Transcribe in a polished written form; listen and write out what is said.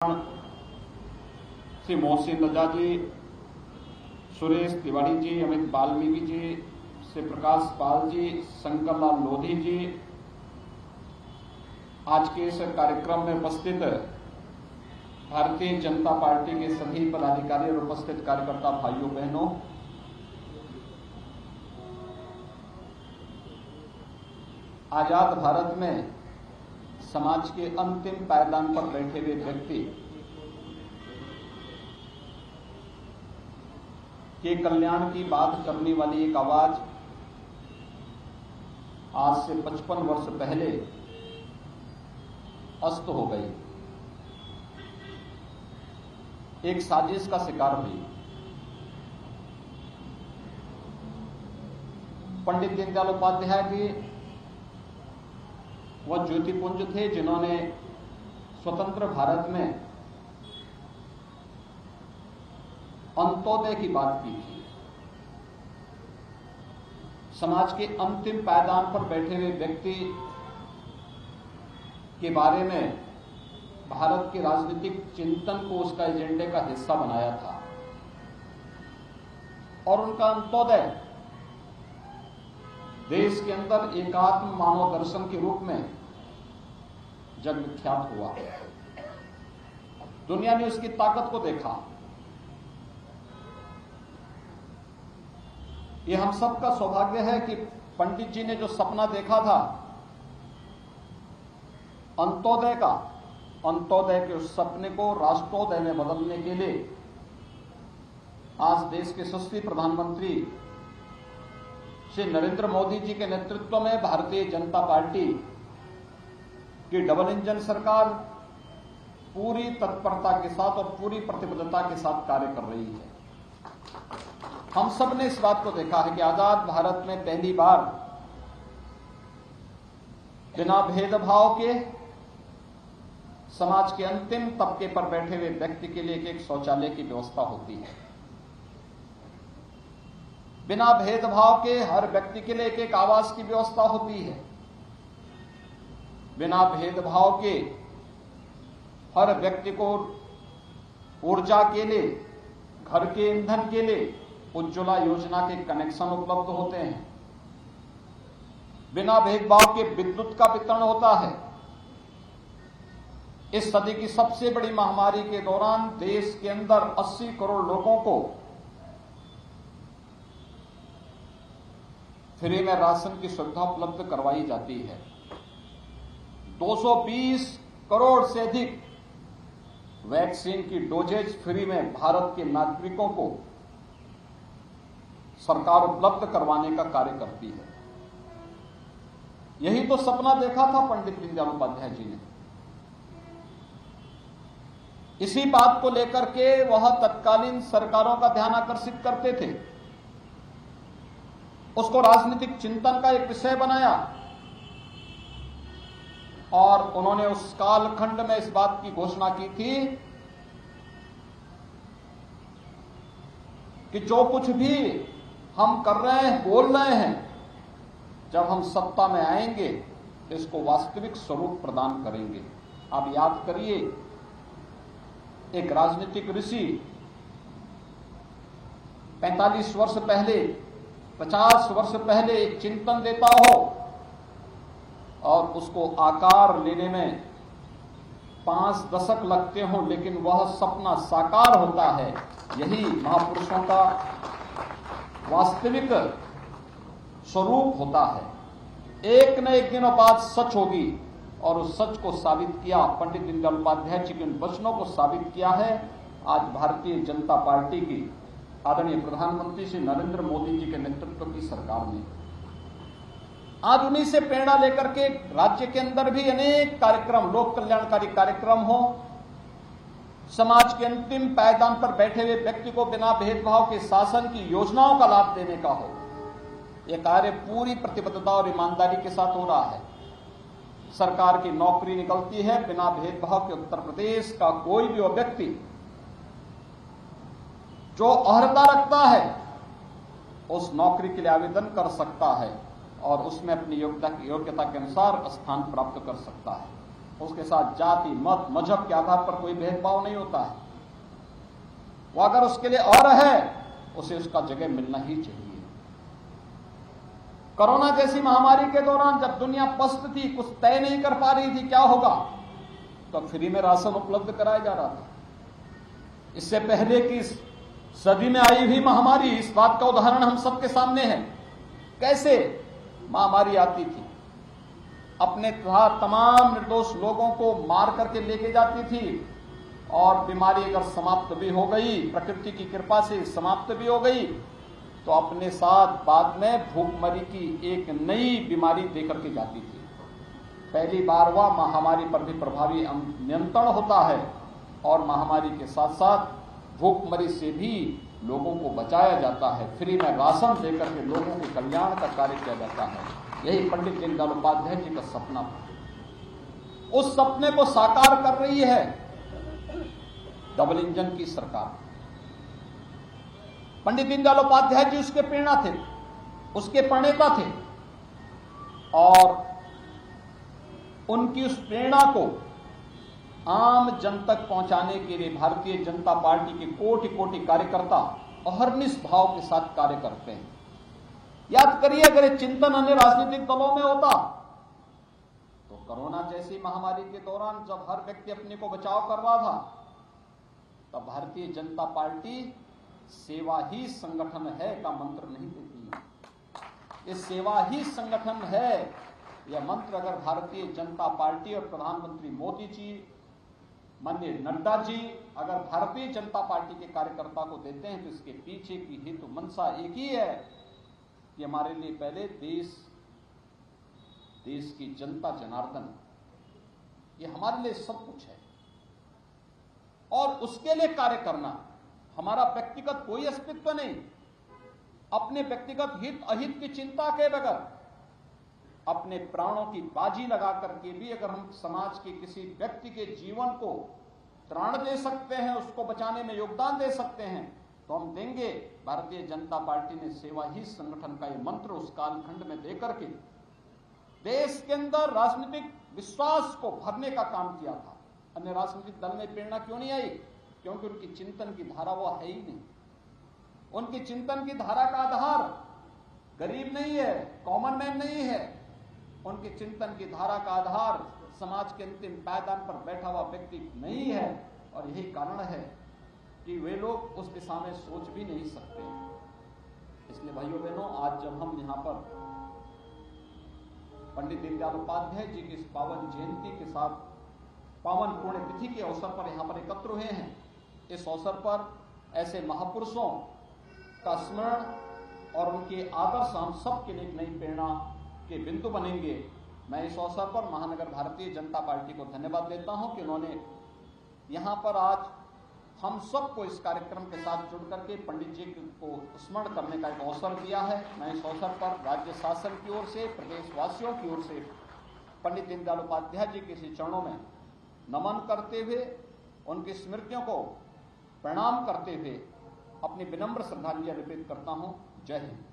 श्री मोहसिन रजा जी, सुरेश तिवारी जी, अमित बाल्मीकि जी, श्री प्रकाश पाल जी, शंकर लाल लोधी जी, आज के इस कार्यक्रम में उपस्थित भारतीय जनता पार्टी के सभी पदाधिकारी और उपस्थित कार्यकर्ता भाइयों बहनों, आजाद भारत में समाज के अंतिम पायदान पर बैठे हुए व्यक्ति के कल्याण की बात करने वाली एक आवाज आज से 55 वर्ष पहले अस्त हो गई, एक साजिश का शिकार हुई। पंडित दीनदयाल उपाध्याय जी वह ज्योतिपुंज थे जिन्होंने स्वतंत्र भारत में अंत्योदय की बात की थी। समाज के अंतिम पायदान पर बैठे हुए व्यक्ति के बारे में भारत के राजनीतिक चिंतन को उसका एजेंडे का हिस्सा बनाया था और उनका अंत्योदय देश के अंदर एकात्म मानव दर्शन के रूप में जग विख्यात हुआ। दुनिया ने उसकी ताकत को देखा। यह हम सबका सौभाग्य है कि पंडित जी ने जो सपना देखा था अंत्योदय के उस सपने को राष्ट्रोदय में बदलने के लिए आज देश के यशस्वी प्रधानमंत्री श्री नरेंद्र मोदी जी के नेतृत्व में भारतीय जनता पार्टी की डबल इंजन सरकार पूरी तत्परता के साथ और पूरी प्रतिबद्धता के साथ कार्य कर रही है। हम सब ने इस बात को देखा है कि आजाद भारत में पहली बार बिना भेदभाव के समाज के अंतिम तबके पर बैठे हुए व्यक्ति के लिए एक शौचालय की व्यवस्था होती है। बिना भेदभाव के हर व्यक्ति के लिए एक आवास की व्यवस्था होती है। बिना भेदभाव के हर व्यक्ति को ऊर्जा के लिए, घर के ईंधन के लिए उज्ज्वला योजना के कनेक्शन उपलब्ध होते हैं। बिना भेदभाव के विद्युत का वितरण होता है। इस सदी की सबसे बड़ी महामारी के दौरान देश के अंदर 80 करोड़ लोगों को फ्री में राशन की सुविधा उपलब्ध करवाई जाती है। 220 करोड़ से अधिक वैक्सीन की डोजेज फ्री में भारत के नागरिकों को सरकार उपलब्ध करवाने का कार्य करती है। यही तो सपना देखा था पंडित दीनदयाल उपाध्याय जी ने। इसी बात को लेकर के वह तत्कालीन सरकारों का ध्यान आकर्षित करते थे, उसको राजनीतिक चिंतन का एक विषय बनाया और उन्होंने उस कालखंड में इस बात की घोषणा की थी कि जो कुछ भी हम कर रहे हैं, बोल रहे हैं, जब हम सत्ता में आएंगे इसको वास्तविक स्वरूप प्रदान करेंगे। आप याद करिए, एक राजनीतिक ऋषि 45 वर्ष पहले, 50 वर्ष पहले एक चिंतन देता हो और उसको आकार लेने में 5 दशक लगते हो, लेकिन वह सपना साकार होता है। यही महापुरुषों का वास्तविक स्वरूप होता है। एक न एक दिन बात सच होगी और उस सच को साबित किया पंडित दीनदयाल उपाध्याय जी के उन वचनों को साबित किया है आज भारतीय जनता पार्टी की आदरणीय प्रधानमंत्री श्री नरेंद्र मोदी जी के नेतृत्व की सरकार ने। आज उन्हीं से प्रेरणा लेकर के राज्य के अंदर भी अनेक कार्यक्रम, लोक कल्याणकारी कार्यक्रम हो, समाज के अंतिम पायदान पर बैठे हुए व्यक्ति को बिना भेदभाव के शासन की योजनाओं का लाभ देने का हो। यह कार्य पूरी प्रतिबद्धता और ईमानदारी के साथ हो रहा है। सरकार की नौकरी निकलती है बिना भेदभाव के। उत्तर प्रदेश का कोई भी व्यक्ति जो अर्हता रखता है उस नौकरी के लिए आवेदन कर सकता है और उसमें अपनी योग्यता के अनुसार स्थान प्राप्त कर सकता है। उसके साथ जाति, मत, मजहब के आधार पर कोई भेदभाव नहीं होता है। वो अगर उसके लिए और है, उसे उसका जगह मिलना ही चाहिए। कोरोना जैसी महामारी के दौरान जब दुनिया पस्त थी, कुछ तय नहीं कर पा रही थी क्या होगा, तो फ्री में राशन उपलब्ध कराया जा रहा था। इससे पहले की सदी में आई हुई महामारी, इस बात का उदाहरण हम सबके सामने है। कैसे महामारी आती थी, अपने तमाम निर्दोष लोगों को मार करके लेके जाती थी, और बीमारी अगर समाप्त भी हो गई, प्रकृति की कृपा से समाप्त भी हो गई, तो अपने साथ बाद में भूखमरी की एक नई बीमारी देकर के जाती थी। पहली बार वह महामारी पर भी प्रभावी नियंत्रण होता है, और महामारी के साथ साथ भूखमरी से भी लोगों को बचाया जाता है। फ्री में राशन देकर के लोगों के कल्याण का कार्य किया जाता है। यही पंडित दीनदयाल उपाध्याय जी का सपना था। उस सपने को साकार कर रही है डबल इंजन की सरकार। पंडित दीनदयाल उपाध्याय जी उसके प्रेरणा थे, उसके प्रणेता थे, और उनकी उस प्रेरणा को आम जन तक पहुंचाने के लिए भारतीय जनता पार्टी के कोटि कोटि कार्यकर्ता अहर्निश भाव के साथ कार्य करते हैं। याद करिए, अगर ये चिंतन अन्य राजनीतिक दलों में होता तो कोरोना जैसी महामारी के दौरान जब हर व्यक्ति अपने को बचाव कर रहा था, तब भारतीय जनता पार्टी सेवा ही संगठन है का मंत्र नहीं देती। ये सेवा ही संगठन है, यह मंत्र अगर भारतीय जनता पार्टी और प्रधानमंत्री मोदी जी, माननीय नड्डा जी अगर भारतीय जनता पार्टी के कार्यकर्ता को देते हैं, तो इसके पीछे की हेतु मंशा एक ही है कि हमारे लिए पहले देश की जनता जनार्दन, ये हमारे लिए सब कुछ है, और उसके लिए कार्य करना। हमारा व्यक्तिगत कोई अस्तित्व नहीं, अपने व्यक्तिगत हित अहित की चिंता के बगैर अपने प्राणों की बाजी लगा करके भी अगर हम समाज के किसी व्यक्ति के जीवन को त्राण दे सकते हैं, उसको बचाने में योगदान दे सकते हैं, तो हम देंगे। भारतीय जनता पार्टी ने सेवा ही संगठन का ये मंत्र उस कालखंड में देकर के देश के अंदर राजनीतिक विश्वास को भरने का काम किया था। अन्य राजनीतिक दल में प्रेरणा क्यों नहीं आई? क्योंकि उनकी चिंतन की धारा वो है ही नहीं। उनकी चिंतन की धारा का आधार गरीब नहीं है, कॉमन मैन नहीं है। उनके चिंतन की धारा का आधार समाज के अंतिम पायदान पर बैठा हुआ व्यक्ति नहीं है, और यही कारण है कि वे लोग उस दिशा में सोच भी नहीं सकते। इसलिए भाइयों बहनों, आज जब हम यहाँ पर पंडित दीनदयाल उपाध्याय जी की इस पावन जयंती के साथ पावन पुण्यतिथि के अवसर पर यहाँ पर एकत्र हुए हैं, इस अवसर पर ऐसे महापुरुषों का स्मरण और उनके आदर्श हम सबके लिए एक नई प्रेरणा के बिंदु बनेंगे। मैं इस अवसर पर महानगर भारतीय जनता पार्टी को धन्यवाद देता हूं कि उन्होंने यहाँ पर आज हम सबको इस कार्यक्रम के साथ जुड़ करके पंडित जी को स्मरण करने का एक अवसर दिया है। मैं इस अवसर पर राज्य शासन की ओर से, प्रदेशवासियों की ओर से पंडित दीनदयाल उपाध्याय जी के श्री चरणों में नमन करते हुए, उनकी स्मृतियों को प्रणाम करते हुए अपनी विनम्र श्रद्धांजलि अर्पित करता हूं। जय हिंद।